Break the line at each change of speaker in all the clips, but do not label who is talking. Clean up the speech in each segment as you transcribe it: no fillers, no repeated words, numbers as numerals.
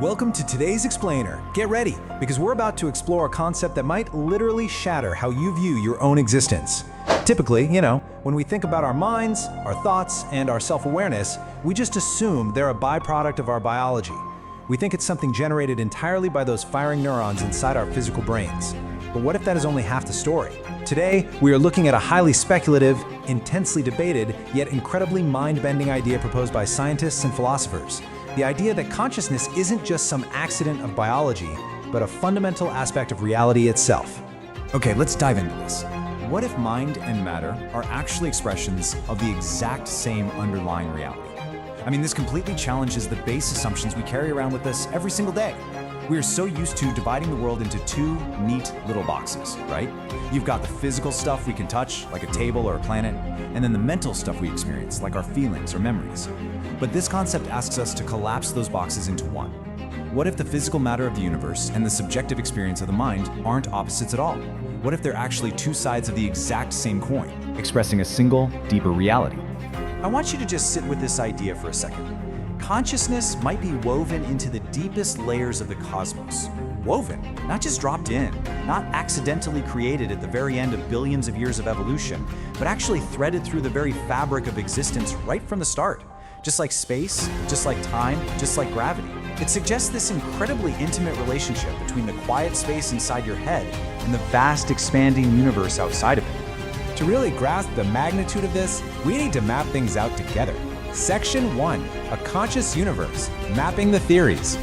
Welcome to today's Explainer. Get ready, because we're about to explore a concept that might literally shatter how you view your own existence. Typically, when we think about our minds, our thoughts, and our self-awareness, we just assume they're a byproduct of our biology. We think it's something generated entirely by those firing neurons inside our physical brains. But what if that is only half the story? Today, we are looking at a highly speculative, intensely debated, yet incredibly mind-bending idea proposed by scientists and philosophers. The idea that consciousness isn't just some accident of biology, but a fundamental aspect of reality itself.
Okay, let's dive into this. What if mind and matter are actually expressions of the exact same underlying reality? This completely challenges the base assumptions we carry around with us every single day. We are so used to dividing the world into two neat little boxes, right? You've got the physical stuff we can touch, like a table or a planet, and then the mental stuff we experience, like our feelings or memories. But this concept asks us to collapse those boxes into one. What if the physical matter of the universe and the subjective experience of the mind aren't opposites at all? What if they're actually two sides of the exact same coin, expressing a single, deeper reality?
I want you to just sit with this idea for a second. Consciousness might be woven into the deepest layers of the cosmos. Woven, not just dropped in, not accidentally created at the very end of billions of years of evolution, but actually threaded through the very fabric of existence right from the start. Just like space, just like time, just like gravity. It suggests this incredibly intimate relationship between the quiet space inside your head and the vast expanding universe outside of it. To really grasp the magnitude of this, we need to map things out together. Section 1, a conscious universe, mapping the theories.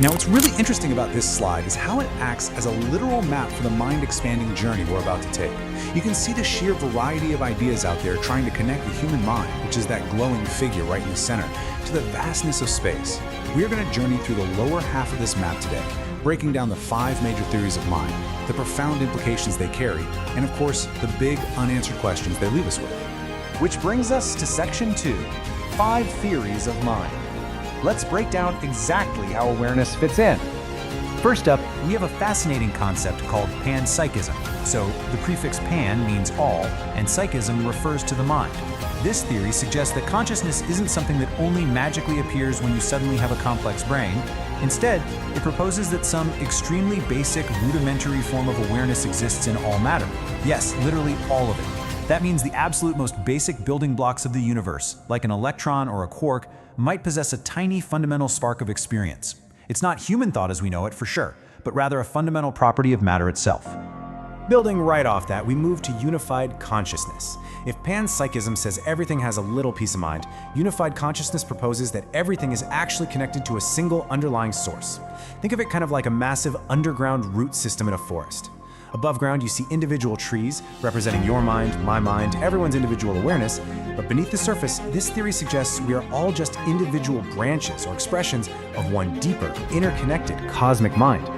Now, what's really interesting about this slide is how it acts as a literal map for the mind-expanding journey we're about to take. You can see the sheer variety of ideas out there trying to connect the human mind, which is that glowing figure right in the center, to the vastness of space. We are going to journey through the lower half of this map today, breaking down the 5 major theories of mind, the profound implications they carry, and of course, the big unanswered questions they leave us with. Which brings us to Section 2, 5 theories of mind. Let's break down exactly how awareness fits in. First up, we have a fascinating concept called panpsychism. So the prefix pan means all, and psychism refers to the mind. This theory suggests that consciousness isn't something that only magically appears when you suddenly have a complex brain. Instead, it proposes that some extremely basic, rudimentary form of awareness exists in all matter. Yes, literally all of it. That means the absolute most basic building blocks of the universe, like an electron or a quark, might possess a tiny fundamental spark of experience. It's not human thought as we know it for sure, but rather a fundamental property of matter itself. Building right off that, we move to unified consciousness. If panpsychism says everything has a little piece of mind, unified consciousness proposes that everything is actually connected to a single underlying source. Think of it kind of like a massive underground root system in a forest. Above ground, you see individual trees representing your mind, my mind, everyone's individual awareness. But beneath the surface, this theory suggests we are all just individual branches or expressions of one deeper, interconnected cosmic mind.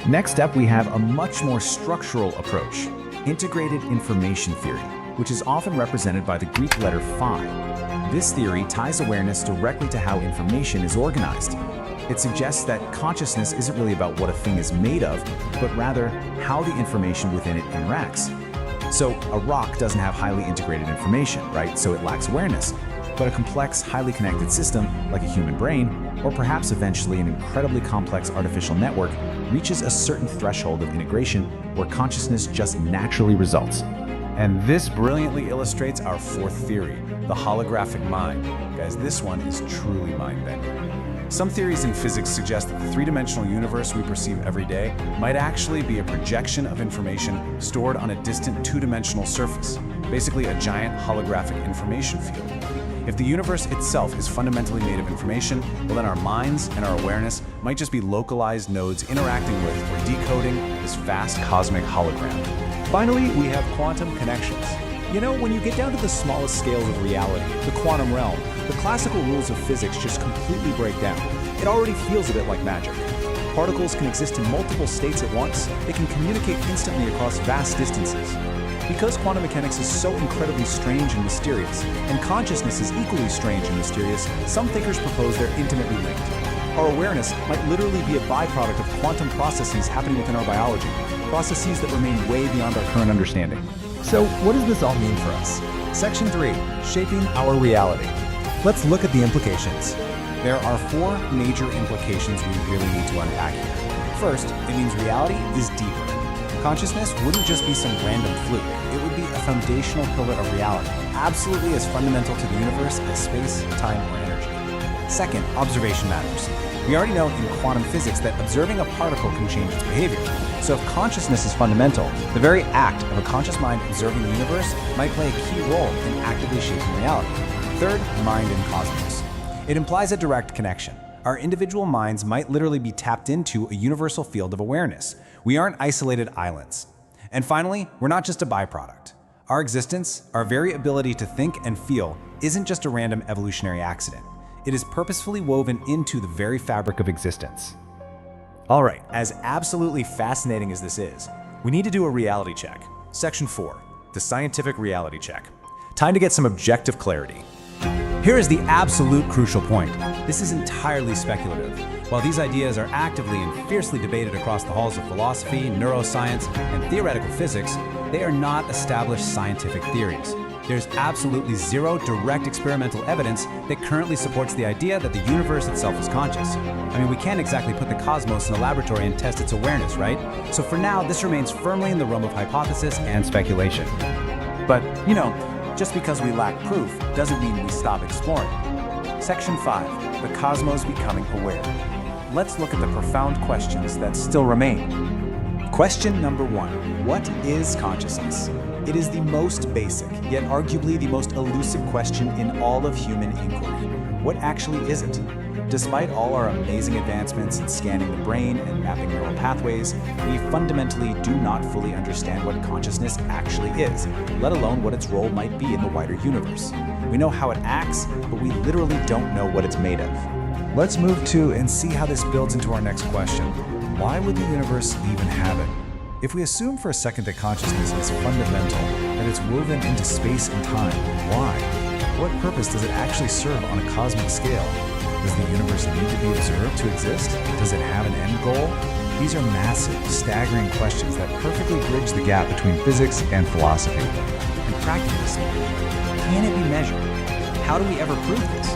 Next up, we have a much more structural approach, integrated information theory, which is often represented by the Greek letter phi. This theory ties awareness directly to how information is organized. It suggests that consciousness isn't really about what a thing is made of, but rather how the information within it interacts. So a rock doesn't have highly integrated information, right? So it lacks awareness. But a complex, highly connected system, like a human brain, or perhaps eventually an incredibly complex artificial network, reaches a certain threshold of integration where consciousness just naturally results. And this brilliantly illustrates our 4th theory, the holographic mind. Guys, this one is truly mind-bending. Some theories in physics suggest that the 3-dimensional universe we perceive every day might actually be a projection of information stored on a distant 2-dimensional surface, basically a giant holographic information field. If the universe itself is fundamentally made of information, well then our minds and our awareness might just be localized nodes interacting with or decoding this vast cosmic hologram. Finally, we have quantum connections. When you get down to the smallest scales of reality, the quantum realm, the classical rules of physics just completely break down. It already feels a bit like magic. Particles can exist in multiple states at once. They can communicate instantly across vast distances. Because quantum mechanics is so incredibly strange and mysterious, and consciousness is equally strange and mysterious, some thinkers propose they're intimately linked. Our awareness might literally be a byproduct of quantum processes happening within our biology, processes that remain way beyond our current understanding. So what does this all mean for us? Section 3, shaping our reality. Let's look at the implications.
There are four major implications we really need to unpack here. First, it means reality is deeper. Consciousness wouldn't just be some random fluke. It would be a foundational pillar of reality, absolutely as fundamental to the universe as space, time, or energy. Second, observation matters. We already know in quantum physics that observing a particle can change its behavior. So if consciousness is fundamental, the very act of a conscious mind observing the universe might play a key role in actively shaping reality. Third, mind and cosmos. It implies a direct connection. Our individual minds might literally be tapped into a universal field of awareness. We aren't isolated islands. And finally, we're not just a byproduct. Our existence, our very ability to think and feel, isn't just a random evolutionary accident. It is purposefully woven into the very fabric of existence. All right, as absolutely fascinating as this is, we need to do a reality check. Section 4, the scientific reality check. Time to get some objective clarity. Here is the absolute crucial point. This is entirely speculative. While these ideas are actively and fiercely debated across the halls of philosophy, neuroscience, and theoretical physics, they are not established scientific theories. There's absolutely zero direct experimental evidence that currently supports the idea that the universe itself is conscious. I mean, we can't exactly put the cosmos in a laboratory and test its awareness, right? So for now, this remains firmly in the realm of hypothesis and speculation. But, just because we lack proof doesn't mean we stop exploring. Section 5, the cosmos becoming aware. Let's look at the profound questions that still remain. Question number 1, what is consciousness? It is the most basic, yet arguably the most elusive question in all of human inquiry. What actually is it? Despite all our amazing advancements in scanning the brain and mapping neural pathways, we fundamentally do not fully understand what consciousness actually is, let alone what its role might be in the wider universe. We know how it acts, but we literally don't know what it's made of. Let's move to and see how this builds into our next question. Why would the universe even have it? If we assume for a second that consciousness is fundamental, that it's woven into space and time, why? What purpose does it actually serve on a cosmic scale? Does the universe need to be observed to exist? Does it have an end goal? These are massive, staggering questions that perfectly bridge the gap between physics and philosophy. And practically speaking, can it be measured? How do we ever prove this?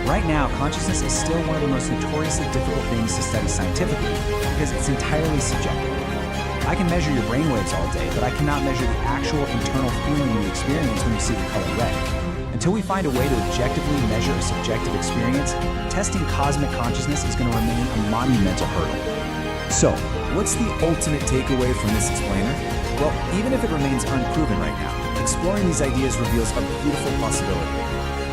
Right now, consciousness is still one of the most notoriously difficult things to study scientifically because it's entirely subjective. I can measure your brainwaves all day, but I cannot measure the actual internal feeling you experience when you see the color red. Until we find a way to objectively measure a subjective experience, testing cosmic consciousness is going to remain a monumental hurdle. So, what's the ultimate takeaway from this explainer? Well, even if it remains unproven right now, exploring these ideas reveals a beautiful possibility.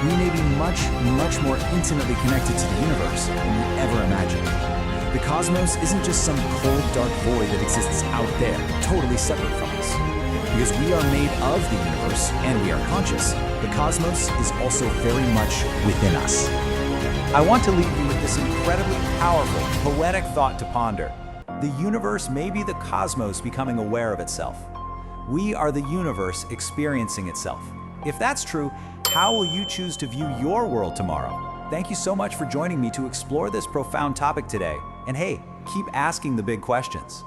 We may be much, much more intimately connected to the universe than we ever imagined. The cosmos isn't just some cold, dark void that exists out there, totally separate from us. Because we are made of the universe and we are conscious, the cosmos is also very much within us. I want to leave you with this incredibly powerful, poetic thought to ponder. The universe may be the cosmos becoming aware of itself. We are the universe experiencing itself. If that's true, how will you choose to view your world tomorrow? Thank you so much for joining me to explore this profound topic today. And hey, keep asking the big questions.